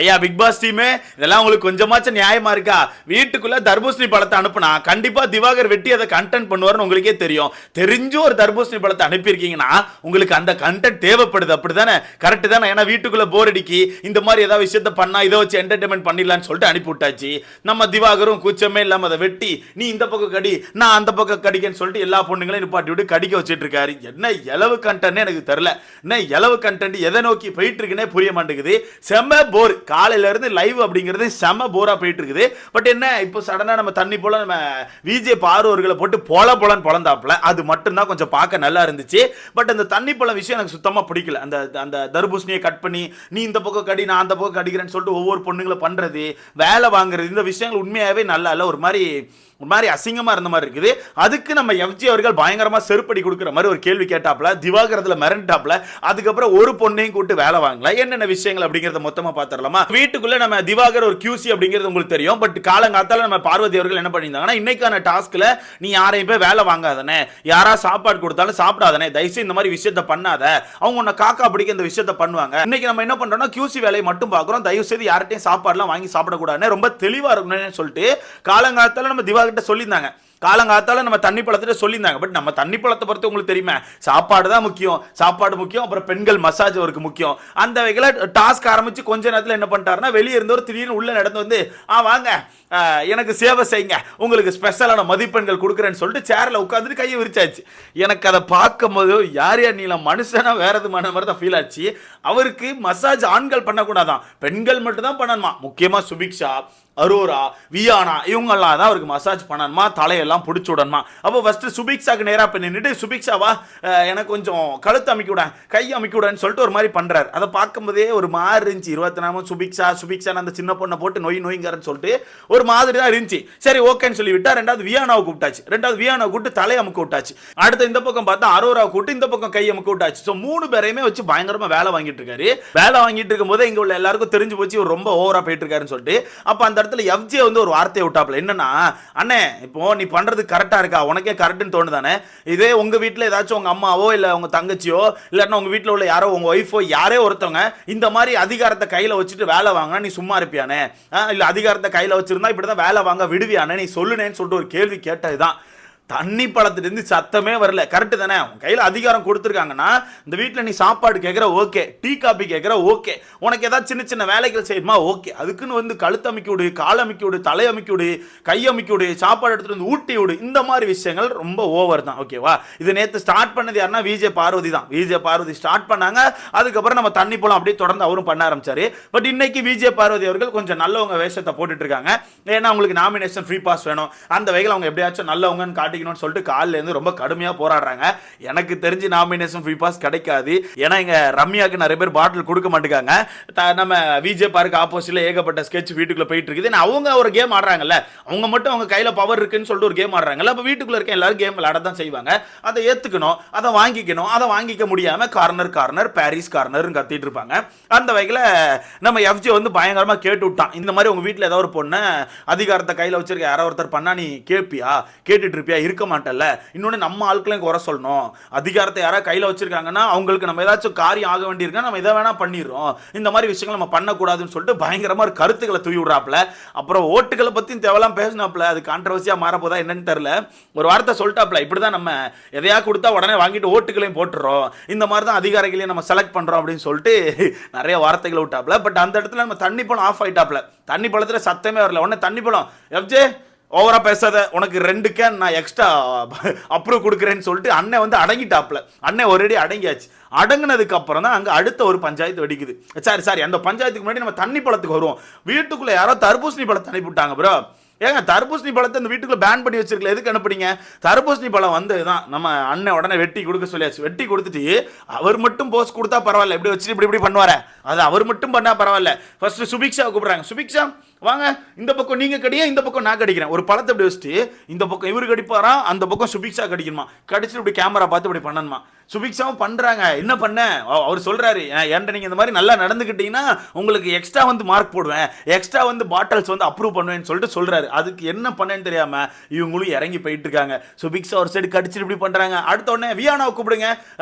ஐயா big pass டீமே இதெல்லாம் உங்களுக்கு கொஞ்சமாச்சும் நியாயமா இருக்கா? வீட்டுக்குள்ள தர்பூசணி பழத்தை அனுப்புனா கண்டிப்பா திவாகர் வெட்டி அதை கண்டென்ட் பண்ணுவார்னு உங்களுக்கே தெரியும். தெரிஞ்சு ஒரு தர்பூசணி பழத்தை அனுப்பியிருக்கீங்கன்னா உங்களுக்கு அந்த கண்டென்ட் தேவைப்படுது, அப்படிதானே? கரெக்ட் தானே? ஏன்னா வீட்டுக்குள்ள போர் அடிக்கி இந்த மாதிரி ஏதாவது விஷயத்த பண்ணா இதை வச்சு என்டர்டைன்மெண்ட் பண்ணிடலான்னு சொல்லிட்டு அனுப்பி விட்டாச்சு. நம்ம திவாகரும் கூச்சமே இல்லாம அதை வெட்டி நீ இந்த பக்கம் கடி நான் அந்த பக்கம் கடிக்கன்னு சொல்லிட்டு எல்லா பொண்ணுங்களையும் நிப்பாட்டி விட்டு கடிக்க வச்சுட்டு இருக்காரு. என்ன எளவு கண்டென்ட் எனக்கு தெரியல. என்ன எளவு கண்டென்ட் எதை நோக்கி போயிட்டு இருக்குன்னே புரிய மாட்டேங்குது. செம்ம போர். காலையில இருந்து லைவ் அப்படிங்கிறது செம போரா போயிட்டு இருக்குது. பட் என்ன இப்போ சடனா நம்ம தண்ணி போல நம்ம விஜே பார்வர்களை போட்டு பொலன்னு பொலந்தாப்புல அது மட்டும் தான் கொஞ்சம் பார்க்க நல்லா இருந்துச்சு. பட் அந்த தண்ணி பழம் விஷயம் எனக்கு சுத்தமா பிடிக்கல. அந்த அந்த தர்பூசணியை கட் பண்ணி நீ இந்த பக்கம் கடி நான் அந்த பக்கம் கடிக்கிறேன்னு சொல்லிட்டு ஒவ்வொரு பொண்ணுங்களை பண்றது, வேலை வாங்குறது, இந்த விஷயங்கள் உண்மையாவே நல்லா இல்லை. ஒரு மாதிரி அசிங்கமா இருந்த மாதிரி இருக்குது. அதுக்கு நம்ம எஃப்ஜி அவர்கள் பயங்கரமா செருப்படி கொடுக்குற மாதிரி ஒரு கேள்வி கேட்டாப்ல, திவாகரத்துல மிரண்டாப்ல. அதுக்கப்புறம் ஒரு பொண்ணையும் கூட்டு வேலை வாங்கல. என்னென்ன விஷயங்கள் அப்படிங்கறத மொத்தமா பாத்துறலாமா? வீட்டுக்குள்ள நம்ம திவாகர் ஒரு QC அப்படிங்கிறது உங்களுக்கு தெரியும். பட் காலங்காத்தால நம்ம பார்வதி அவர்கள் என்ன பண்ணியிருந்தாங்கன்னா, இன்னைக்கான டாஸ்க்ல நீ யாரையும் போய் வேலை வாங்காதனே, யாரா சாப்பாடு கொடுத்தாலும் சாப்பிடாதனே, தயவுசெய்து இந்த மாதிரி விஷயத்த பண்ணாத, அவங்க உன்னை காக்கா பிடிக்க இந்த விஷயத்த பண்ணுவாங்க. இன்னைக்கு நம்ம என்ன பண்றோம்னா QC வேலையை மட்டும் பாக்குறோம், தயவு செய்து யார்ட்டையும் சாப்பாடுலாம் வாங்கி சாப்பிடக்கூடாதுன்னு ரொம்ப தெளிவா இருக்கணும்னு சொல்லிட்டு காலங்காத்தால நம்ம திவாகர் சொல்லியிருந்தாங்க. காலங்காத்தால நம்ம தண்ணி பழத்தை சொல்லியிருந்தாங்க. பட் நம்ம தண்ணி பழத்தை பொறுத்து உங்களுக்கு தெரியுமா, சாப்பாடு தான் முக்கியம், சாப்பாடு முக்கியம், அப்புறம் பெண்கள் மசாஜ் அவருக்கு முக்கியம். அந்த வகையில் டாஸ்க் ஆரம்பிச்சு கொஞ்ச நேரத்தில் என்ன பண்ணிட்டாருன்னா, வெளியே இருந்தவர் திடீர்னு உள்ள நடந்து வந்து வாங்க எனக்கு சேவை செய்யுங்க, உங்களுக்கு ஸ்பெஷலான மதிப்பெண்கள் கொடுக்குறேன்னு சொல்லிட்டு சேர்ல உட்காந்துட்டு கையை விரிச்சாச்சு. எனக்கு அதை பார்க்கும் போது யார் நீல மனுஷனா வேற எது மாதிரி தான் ஃபீல் ஆச்சு. அவருக்கு மசாஜ் ஆண்கள் பண்ணக்கூடாதான், பெண்கள் மட்டும் தான் பண்ணணுமா. முக்கியமா சுபிக்ஷா, அரோரா, வியானா இவங்கெல்லாம் தான் அவருக்கு மசாஜ் பண்ணணுமா, தலையெல்லாம் பிடிச்சி விடணுமா. அப்போ ஃபர்ஸ்ட் சுபிக்ஷாக்கு நேராக போய் நின்றுட்டு, சுபிக்ஷாவா எனக்கு கொஞ்சம் கழுத்து அமைக்க விட, கை அமைக்க விடன்னு சொல்லிட்டு ஒரு மாதிரி பண்றாரு. அதை பார்க்கும்போதே ஒரு மாதிரி இருந்துச்சு. 24 சுபிக்ஷா அந்த சின்ன பொண்ணை போட்டு நோய்ங்கிறன்னு சொல்லிட்டு ஒரு மாதிரி தான் இருந்துச்சு. சரி ஓகேன்னு சொல்லி விட்டா. ரெண்டாவது வியானாவை கூப்பிட்டாச்சு. வியானாவை கூப்பிட்டு தலையை அமுக்க விட்டாச்சு. அடுத்து இந்த பக்கம் பார்த்தா அரோராவை கூப்பிட்டு இந்த பக்கம் கை அமுக்க விட்டாச்சு. ஸோ 3 பேரையுமே வச்சு பயங்கரமா வேலை வாங்கிட்டு இருக்காரு. வேலை வாங்கிட்டு இருக்கும் போது இங்க உள்ள எல்லாருக்கும் தெரிஞ்சு போச்சு இவர் ரொம்ப ஓவரா போயிட்டு இருக்காருன்னு சொல்லிட்டு. அப்ப அந்த இடத்துல எஃப்ஜே வந்து ஒரு வார்த்தையை விட்டாப்ல. என்னன்னா, அண்ணே இப்போ நீ பண்றது கரெக்டா இருக்கா, உனக்கே கரெக்ட்னு தோணுதானே? இதே உங்க வீட்டுல ஏதாச்சும் உங்க அம்மாவோ இல்ல உங்க தங்கச்சியோ இல்லன்னா உங்க வீட்டுல உள்ள யாரோ உங்க ஒய்ஃபோ யாரே ஒருத்தவங்க இந்த மாதிரி அதிகாரத்தை கையில வச்சுட்டு வேலை வாங்கினா நீ சும்மா இருப்பியானே? இல்ல அதிகாரத்தை கையில வச்சிருந்தா இப்படிதான் வேலை வாங்க விடுவியானே நீ சொல்லுனேன்னு சொல்லிட்டு ஒரு கேள்வி கேட்டதுதான். தண்ணி பழத்திலிருந்து சத்தமே வரல. கரெக்ட் தானே? கையில் அதிகாரம் கொடுத்துருக்காங்கன்னா, இந்த வீட்டில் நீ சாப்பாடு கேட்குற ஓகே, டீ காபி கேட்குற ஓகே, உனக்கு ஏதாவது சின்ன சின்ன வேலைகள் செய்யுமா ஓகே, அதுக்குன்னு வந்து கழுத்து அமைக்க விடு, கால் அமைக்க விடு, தலை அமைக்க விடு, கை அமைக்க விடு, சாப்பாடு எடுத்துட்டு வந்து ஊட்டி விடு, இந்த மாதிரி விஷயங்கள் ரொம்ப ஓவர் தான். ஓகேவா? இது நேற்று ஸ்டார்ட் பண்ணது யாருன்னா விஜே பார்வதி தான். விஜே பார்வதி ஸ்டார்ட் பண்ணாங்க. அதுக்கப்புறம் நம்ம தண்ணி போலாம் அப்படியே தொடர்ந்து அவரும் பண்ண ஆரம்பிச்சாரு. பட் இன்னைக்கு விஜே பார்வதி அவர்கள் கொஞ்சம் நல்லவங்க வேஷத்தை போட்டுட்டு இருக்காங்க. ஏன்னா அவங்களுக்கு நாமினேஷன் ஃப்ரீ பாஸ் வேணும், அந்த வகையில் அவங்க எப்படியாச்சும் நல்லவங்கன்னு காட்டி சொல்லிட்டு காலையில இருந்து ரொம்ப கடுமையா போராடுறாங்க. எனக்கு தெரிஞ்சு நாமினேஷன் ஃப்ரீ பாஸ் கிடைக்காது. ஏன்னா இங்க ரம்யாக்கு நிறைய பேர் பாட்டில் கொடுக்க மாட்டேங்காங்க. நம்ம விஜே பார்க்கு ஆப்போசிட்ல ஏகப்பட்ட ஸ்கெட்ச் வீட்டுக்குள்ள போயிட்டு இருக்குது. அவங்க ஒரு கேம் ஆடுறாங்கல்ல, அவங்க மட்டும் அவங்க கையில பவர் இருக்குன்னு சொல்லிட்டு ஒரு கேம் ஆடுறாங்கல்ல. அப்ப வீட்டுக்குள்ள இருக்க எல்லாரும் கேம் விளையாட தான் செய்வாங்க. அதை ஏத்துக்கணும், அதை வாங்கிக்கணும். அதை வாங்கிக்க முடியாம கார்னர் பாரிஸ் கார்னர் கத்திட்டு இருப்பாங்க. அந்த வகையில நம்ம எஃப்ஜே வந்து பயங்கரமா கேட்டு விட்டான். இந்த மாதிரி உங்க வீட்டுல ஏதாவது ஒரு பொண்ணு அதிகாரத்தை கையில வச்சிருக்க யாரோ ஒருத்தர் பண்ணா நீ கேட்பியா, கேட்டுட்டு இருப்பியா, இருக்க மாட்டல. இன்னொன்னு நம்ம ஆட்களையும் குறை சொல்லணும். அதிகாரத்தை யாராவது கையில வச்சிருக்காங்கன்னா அவங்களுக்கு நம்ம ஏதாச்சும் காரியம் ஆக வேண்டியிருக்கா நம்ம இதை வேணா பண்ணிடுறோம், இந்த மாதிரி விஷயங்கள் நம்ம பண்ணக்கூடாதுன்னு சொல்லிட்டு பயங்கரமா கருத்துக்களை தூவி விடுறாப்ல. அப்புறம் ஓட்டுகளை பத்தி தேவையெல்லாம் பேசினாப்ல. அது கான்ட்ரவர்சியா மாறப்போதா என்னன்னு தெரியல. ஒரு வார்த்தை சொல்லிட்டாப்ல, இப்படிதான் நம்ம எதையா கொடுத்தா உடனே வாங்கிட்டு ஓட்டுகளையும் போட்டுறோம், இந்த மாதிரி தான் அதிகாரிகளையும் நம்ம செலக்ட் பண்றோம் அப்படின்னு சொல்லிட்டு நிறைய வார்த்தைகளை விட்டாப்ல. பட் அந்த இடத்துல நம்ம தண்ணி பழம் ஆஃப் ஆயிட்டாப்ல. தண்ணி பழத்துல சத்தமே வரல. உடனே தண்ணி பழம் எஃப்ஜே ஓவரா பேசாத, உனக்கு 2 கேன் நான் எக்ஸ்ட்ரா அப்ரூவ் கொடுக்குறேன்னு சொல்லிட்டு அண்ணன் வந்து அடங்கிட்டாப்ல. அண்ணன் ஒரேடி அடங்கியாச்சு. அடங்கினதுக்கு அப்புறம் தான் அங்க அடுத்த ஒரு பஞ்சாயத்து வெடிக்குது. சாரி அந்த பஞ்சாயத்துக்கு முன்னாடி நம்ம தண்ணி பழத்துக்கு வருவோம். வீட்டுக்குள்ள யாரோ தர்பூசணி பழத்தை அனுப்பிவிட்டாங்க ப்ரோ. ஏங்க தர்பூசணி பழத்தை இந்த வீட்டுக்குள்ள பேன் பண்ணி வச்சிருக்கல, எதுக்கு அனுப்புறீங்க? தர்பூசணி பழம் வந்ததுதான் நம்ம அண்ணன் உடனே வெட்டி கொடுக்க சொல்லியாச்சு. வெட்டி கொடுத்துட்டு அவர் மட்டும் போஸ்ட் கொடுத்தா பரவாயில்ல, இப்படி வச்சுட்டு இப்படி பண்ணுவாரு, அது அவர் மட்டும் பண்ணா பரவாயில்ல. ஃபர்ஸ்ட் சுபிக்ஷா கூப்பிடுறாங்க. சுபிக்ஷா வாங்க, இந்த பக்கம் நீங்க கடியா, இந்த பக்கம் நான் கடிக்கிறேன். ஒரு பழத்தை இப்படி வச்சுட்டு இந்த பக்கம் இவரு கடிப்பாரா, அந்த பக்கம் சுபிக்ஷா கடிக்கணுமா, கடிச்சிட்டு இப்படி கேமரா பார்த்து இப்படி பண்ணணுமா. சுபிக்ஷாவும் பண்றாங்க. என்ன பண்ண அவர் சொல்றாரு, ஏன்டா நீங்க இந்த மாதிரி நல்லா நடந்துக்கிட்டீங்கன்னா உங்களுக்கு எக்ஸ்ட்ரா வந்து மார்க் போடுவேன், எக்ஸ்ட்ரா வந்து பாட்டில்ஸ் வந்து அப்ரூவ் பண்ணுவேன்னு சொல்லிட்டு சொல்றாரு. அதுக்கு என்ன பண்ணேன்னு தெரியாம இவங்களும் இறங்கி போயிட்டு இருக்காங்க. சுபிக்ஷா ஒரு சைடு கடிச்சிட்டு இப்படி பண்றாங்க. அடுத்த உடனே வியானாவை கூப்பிடுங்க,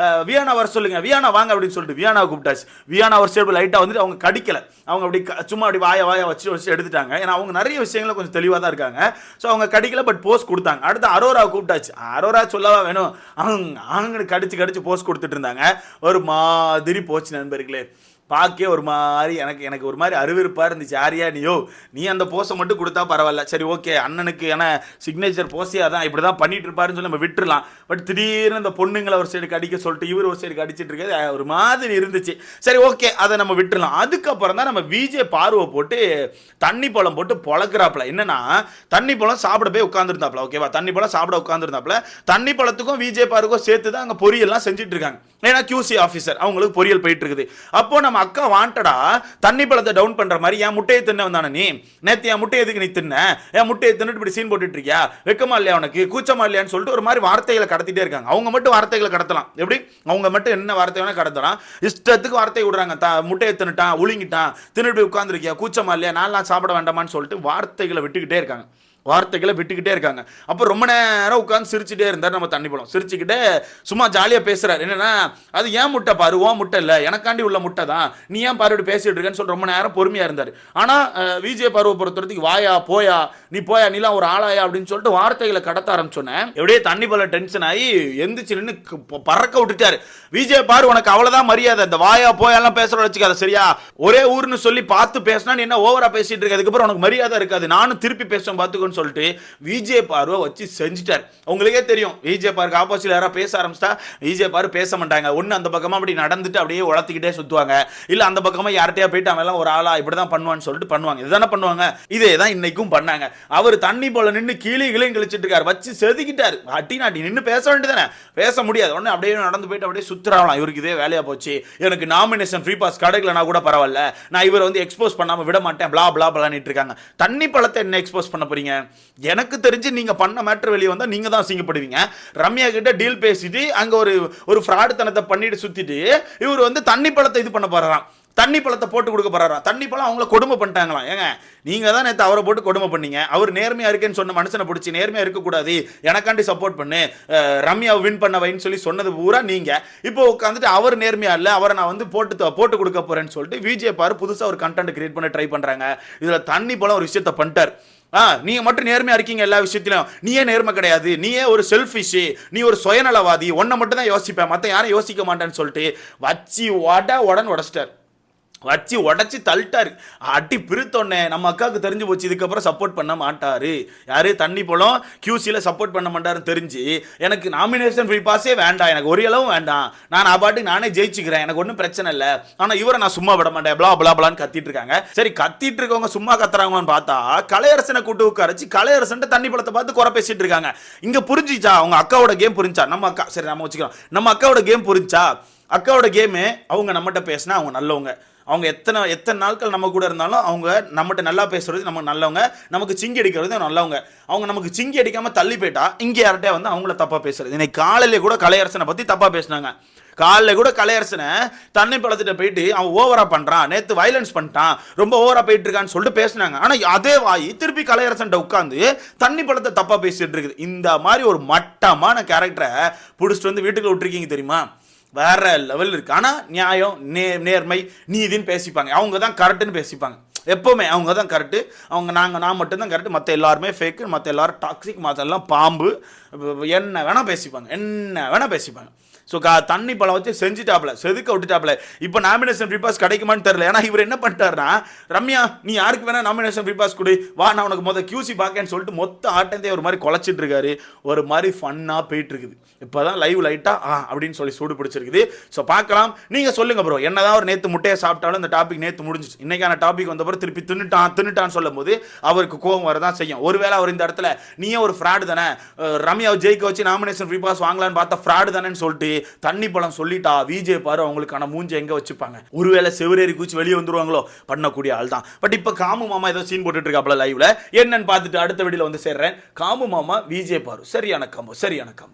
வியானா வர சொல்லுங்க, வியானா வாங்க அப்படின்னு சொல்லிட்டு வியானாவை கூப்பிட்டாச்சு. வியானா ஒரு சைடு லைட்டா வந்துட்டு அவங்க கடிக்கல, அவங்க அப்படி சும்மா அப்படி வாய வச்சு எடுத்துட்டாங்க. ஏன்னா அவங்க நிறைய விஷயங்களை கொஞ்சம் தெளிவாக தான் இருக்காங்க. ஸோ அவங்க கடிக்கல, பட் போஸ்ட் கொடுத்தாங்க. அடுத்து அரோராவை கூப்பிட்டாச்சு. அரோரா சொல்லவா வேணும், அவங்க கடிச்சு போஸ்ட் கொடுத்துட்டு இருந்தாங்க. ஒரு மாதிரி போச்சு நண்பர்களே. பார்க்கே ஒரு மாதிரி எனக்கு ஒரு மாதிரி அருவிருப்பாக இருந்துச்சு. யாரியா நீ அந்த போஸை மட்டும் கொடுத்தா பரவாயில்ல, சரி ஓகே, அண்ணனுக்கு ஏன்னா சிக்னேச்சர் போஸியாக தான் இப்படி தான் பண்ணிட்டு இருப்பாருன்னு சொல்லி நம்ம விட்டுறலாம். பட் திடீர்னு அந்த பொண்ணுங்களை ஒரு சைடு கடிக்க சொல்லிட்டு இவர் ஒரு சைடு கடிச்சிட்டு இருக்கிறது ஒரு மாதிரி இருந்துச்சு. சரி ஓகே, அதை நம்ம விட்டுறலாம். அதுக்கப்புறம் தான் நம்ம விஜே பார்வை போட்டு தண்ணி பழம் போட்டு பொழக்கிறாப்புல. என்னன்னா தண்ணி பழம் சாப்பிட போய் உட்காந்துருந்தாப்புல. ஓகேவா, தண்ணி பழம் சாப்பிட உட்காந்துருந்தாப்புல. தண்ணி பழத்துக்கும் விஜே பார்வுக்கும் சேர்த்து தான் அங்கே பொரியல்லாம் செஞ்சுட்டு இருக்காங்க. ஏன்னா QC ஆஃபீஸர் அவங்களுக்கு பொரியல் போயிட்டு இருக்குது. அப்போ நம்ம அக்கா வாண்டடா தண்ணி பழத்தை டவுன் பண்ற மாதிரி என் முட்டையை தின்ன வந்தானே நீ, நேத்து என் முட்டையை எதுக்கு நீ தின்ன, என் முட்டையை தின்னுட்டு இப்படி சீன் போட்டுட்டு இருக்கியா, வெக்கமா இல்லையா உனக்கு, கூச்சமா இல்லையான்னு சொல்லிட்டு ஒரு மாதிரி வார்த்தைகளை கடத்திட்டே இருக்காங்க. அவங்க மட்டும் வார்த்தைகளை கடத்தலாம், எப்படி அவங்க மட்டும் என்ன வார்த்தை வேணா கடத்தலாம், இஷ்டத்துக்கு வார்த்தை விடுறாங்க. முட்டையை தின்னுட்டான், உளிங்கிட்டான், தின்னுட்டு உட்காந்துருக்கியா, கூச்சமா இல்லையா, நான்லாம் சாப்பிட வேண்டாமான்னு சொல்லிட்டு வார்த்தைகளை விட்டுக்கிட்டே இருக்காங்க. அப்போ ரொம்ப நேரம் உட்காந்து சிரிச்சுட்டே இருந்தார் நம்ம தண்ணி பழம். சிரிச்சுக்கிட்டே சும்மா ஜாலியாக பேசுறாரு. என்னன்னா அது ஏன் முட்டை பாரு, ஓ முட்டை இல்லை, எனக்காண்டி உள்ள முட்டை தான், நீ ஏன் பாரு இப்படி பேசிட்டு இருக்கேன்னு சொல்லி ரொம்ப நேரம் பொறுமையாக இருந்தார். ஆனால் விஜே பார்வை பொறுத்தவரைக்கும் வாயா போயா நீ போயா நீலாம் ஒரு ஆளாயா அப்படின்னு சொல்லிட்டு வார்த்தைகளை கடத்த ஆரம்பிச்சோன்னே எப்படியே தண்ணி பழம் டென்ஷன் ஆகி எந்திரிச்சு நின்று பறக்க விட்டுட்டாரு. விஜே பாரு உனக்கு அவ்வளோதான் மரியாதை, இந்த வாயா போயாலாம் பேசுகிற வச்சுக்காத சரியா, ஒரே ஊர்னு சொல்லி பார்த்து பேசினா நீ என்ன ஓவரா பேசிட்டு இருக்க, அதுக்கப்புறம் உனக்கு மரியாதை இருக்காது, நானும் திருப்பி பேசுவேன் பார்த்துக்கோ சொல்லிட்டு விஜே பார்வை வச்சு செஞ்சுட்டார். உங்களுக்கே தெரியும் விஜே பாருக்கு ஆப்போசிட்ல யாராவது பேச ஆரம்பிச்சிட்டா விஜே பாரு பேச மாட்டாங்க. ஒன்னு அந்த பக்கமா அப்படி நடந்துட்டு அப்படியே உளத்திக்கிட்டே சுத்துவாங்க, இல்ல அந்த பக்கமா யார்கிட்டயா போயிட்டு அவன் எல்லாம் ஒரு ஆளா இப்படிதான் பண்ணுவான்னு சொல்லிட்டு பண்ணுவாங்க. இதுதானே பண்ணுவாங்க, இதே தான் இன்னைக்கும் பண்ணாங்க. அவர் தண்ணி போல நின்று கீழையும் கழிச்சிட்டு இருக்காரு, வச்சு செதுக்கிட்டாரு. அட்டி நாட்டி நின்று பேச வேண்டியதானே, பேச முடியாது. உடனே அப்படியே நடந்து போயிட்டு அப்படியே சுத்துறாங்களாம். இவருக்கு இதே வேலையா போச்சு, எனக்கு நாமினேஷன் ஃப்ரீ பாஸ் கிடைக்கலனா கூட பரவாயில்ல, நான் இவரை வந்து எக்ஸ்போஸ் பண்ணாம விட மாட்டேன், பிளா பிளா பிளான்னு இருக்காங்க. தண்ணி பழத்தை என்ன எக்ஸ்போஸ் பண்ண போறீங்க, எனக்கு தெரிஞ்சு நீங்க பண்ண மேட்டர் வெளியே வந்தா நீங்க தான் அசிங்கப்படுவீங்க. ரம்யா கிட்ட டீல் பேசிட்டு அங்க ஒரு ஃப்ராட் தனத்தை பண்ணிட்டு சுத்திட்டு இவர் வந்து தண்ணி பழத்தை இது பண்ண போறாராம், தண்ணி பழத்தை போட்டு கொடுக்க போறாராம். தண்ணி பழம் அவங்கள கொடுமை பண்ணிட்டாங்களாம். ஏங்க நீங்க தான் நேற்று அவரை போட்டு கொடுமை பண்ணீங்க, அவர் நேர்மையா இருக்கேன்னு சொன்ன மனுஷனை பிடிச்சி நேர்மையா இருக்கக்கூடாது, எனக்காண்டி சப்போர்ட் பண்ணு, ரம்யாவை வின் பண்ண வைன்னு சொல்லி சொன்னது பூரா நீங்க. இப்போ உட்காந்துட்டு அவர் நேர்மையா இல்லை, அவரை நான் வந்து போட்டு கொடுக்க போறேன்னு சொல்லிட்டு விஜே பாரு புதுசா ஒரு கண்டென்ட் கிரியேட் பண்ண ட்ரை பண்றாங்க. இதுல தண்ணி பழம் ஒரு விஷயத்த பண்ணிட்டார். நீங்க மட்டும் நேர்மையா இருக்கீங்க எல்லா விஷயத்திலும், நீயே நேர்மை கிடையாது, நீயே ஒரு செல்ஃபிஷ், நீ ஒரு சுயநலவாதி, ஒன்னை மட்டும் தான் யோசிப்பேன், மற்ற யாரும் யோசிக்க மாட்டேன்னு சொல்லிட்டு வச்சு உடச்சிட்டார். வச்சு உடச்சி தள்ளிட்டாரு. அட்டி பிரித்தோன்னே நம்ம அக்காவுக்கு தெரிஞ்சு போச்சு, இதுக்கப்புறம் சப்போர்ட் பண்ண மாட்டாரு. யாரு தண்ணி பழம் QCல சப்போர்ட் பண்ண மாட்டாருன்னு தெரிஞ்சு எனக்கு நாமினேஷன் ஃப்ரீ பாஸே வேண்டாம், எனக்கு ஒரு அளவும் வேண்டாம், நான் பாட்டுக்கு நானே ஜெயிச்சுக்கிறேன், எனக்கு ஒன்றும் பிரச்சனை இல்லை, ஆனால் இவரை நான் சும்மா விட மாட்டேன் பிளா பிளா பிளான்னு கத்திட்டு இருக்காங்க. சரி கத்திட்டு இருக்கவங்க சும்மா கத்துறாங்கன்னு பார்த்தா கலையரசனை கூட்டு உட்காரச்சு கலையரசன் தண்ணி பழத்தை பார்த்து குறை பேசிட்டு இருக்காங்க. இங்க புரிஞ்சிச்சா அவங்க அக்காவோட கேம் புரிஞ்சா, நம்ம அக்கா சரி நம்ம வச்சுக்கிறோம், நம்ம அக்காவோட கேம் புரிஞ்சா, அக்காவோட கேமு அவங்க நம்மகிட்ட பேசினா அவங்க நல்லவங்க, அவங்க எத்தனை நாட்கள் நம்ம கூட இருந்தாலும் அவங்க நம்மகிட்ட நல்லா பேசுறது நமக்கு நல்லவங்க, நமக்கு சிங்கி அடிக்கிறது நல்லவங்க. அவங்க நமக்கு சிங்கி அடிக்காம தள்ளி போயிட்டா இங்கே யார்கிட்டயா வந்து அவங்கள தப்பா பேசுறது. இன்னைக்கு காலையில கூட கலையரசனை பத்தி தப்பா பேசினாங்க. காலைல கூட கலையரசனை தண்ணி பழத்திட்ட போயிட்டு அவன் ஓவரா பண்றான், நேத்து வயலன்ஸ் பண்ணிட்டான், ரொம்ப ஓவரா போயிட்டு இருக்கான்னு சொல்லிட்டு பேசினாங்க. ஆனா அதே வாய் திருப்பி கலையரசன் உட்காந்து தண்ணி பழத்தை தப்பா பேசிட்டு இருக்குது. இந்த மாதிரி ஒரு மட்டமான கேரக்டரை பிடிச்சிட்டு வந்து வீட்டுக்குள்ள விட்டுருக்கீங்க தெரியுமா, வேற லெவல் இருக்கு. ஆனால் நியாயம் நேர்மை நீதின்னு பேசிப்பாங்க, அவங்க தான் கரெக்டுன்னு பேசிப்பாங்க. எப்போவுமே அவங்க தான் கரெக்டு, நான் மட்டும்தான் கரெக்டு, மற்ற எல்லாருமே ஃபேக்கு, மற்ற எல்லாரும் டாக்ஸிக், மற்ற எல்லாம் பாம்பு, என்ன வேணால் பேசிப்பாங்க. ஸோ தண்ணி பழம் வச்சு செஞ்சுட்டாப்ல, செதுக்க விட்டுட்டாப்ல. இப்போ நாமினேஷன் ஃப்ரீ பாஸ் கிடைக்குமான்னு தெரியல. ஏன்னா இவர் என்ன பண்ணிட்டாருன்னா, ரம்யா நீ யாருக்கு வேணா நாமினேஷன் ஃப்ரீ பாஸ் கொடு, வா நான் உனக்கு QC பார்க்கன்னு சொல்லிட்டு மொத்த ஆட்டத்தை ஒரு மாதிரி குலைச்சிட்டு இருக்காரு. ஒரு மாதிரி ஃபன்னாக போயிட்டு இருக்குது. இப்போதான் லைவ் லைட்டா அப்படின்னு சொல்லி சூடு பிடிச்சிருக்குது. ஸோ பார்க்கலாம், நீங்க சொல்லுங்க ப்ரோ. என்னதான் ஒரு நேற்று முட்டையை சாப்பிட்டாலும் இந்த டாபிக் நேற்று முடிஞ்சிச்சு. இன்னைக்கான டாபிக் வந்த பிறகு திருப்பி தின்னுட்டான்னு சொல்லும் போது அவருக்கு கோபம் வரதான் செய்யும். ஒருவேளை அவர் இந்த இடத்துல நீயே ஒரு ஃப்ராடு தானே, ரம்யாவை ஜெயிக்க வச்சு நாமினேஷன் ஃப்ரீ பாஸ் வாங்கலான்னு பார்த்தா ஃப்ராடு தானேன்னு சொல்லிட்டு தண்ணி பழம் சொல்லிட்டா விஜே பாரு அவங்களுக்கான மூஞ்ச எங்க வச்சுப்பாங்க. ஒருவேளை செவரேறி கூச்சி வெளியே வந்துருவாங்களோ, பண்ணக்கூடிய ஆள் தான். பட் இப்ப காமு மாமா ஏதோ சீன் போட்டுட்டு இருக்காப்ல லைவ்ல, என்னன்னு பார்த்துட்டு அடுத்த வீடியோல வந்து சேர்றேன். காமு மாமா விஜே பாரு சரியான காம்போ.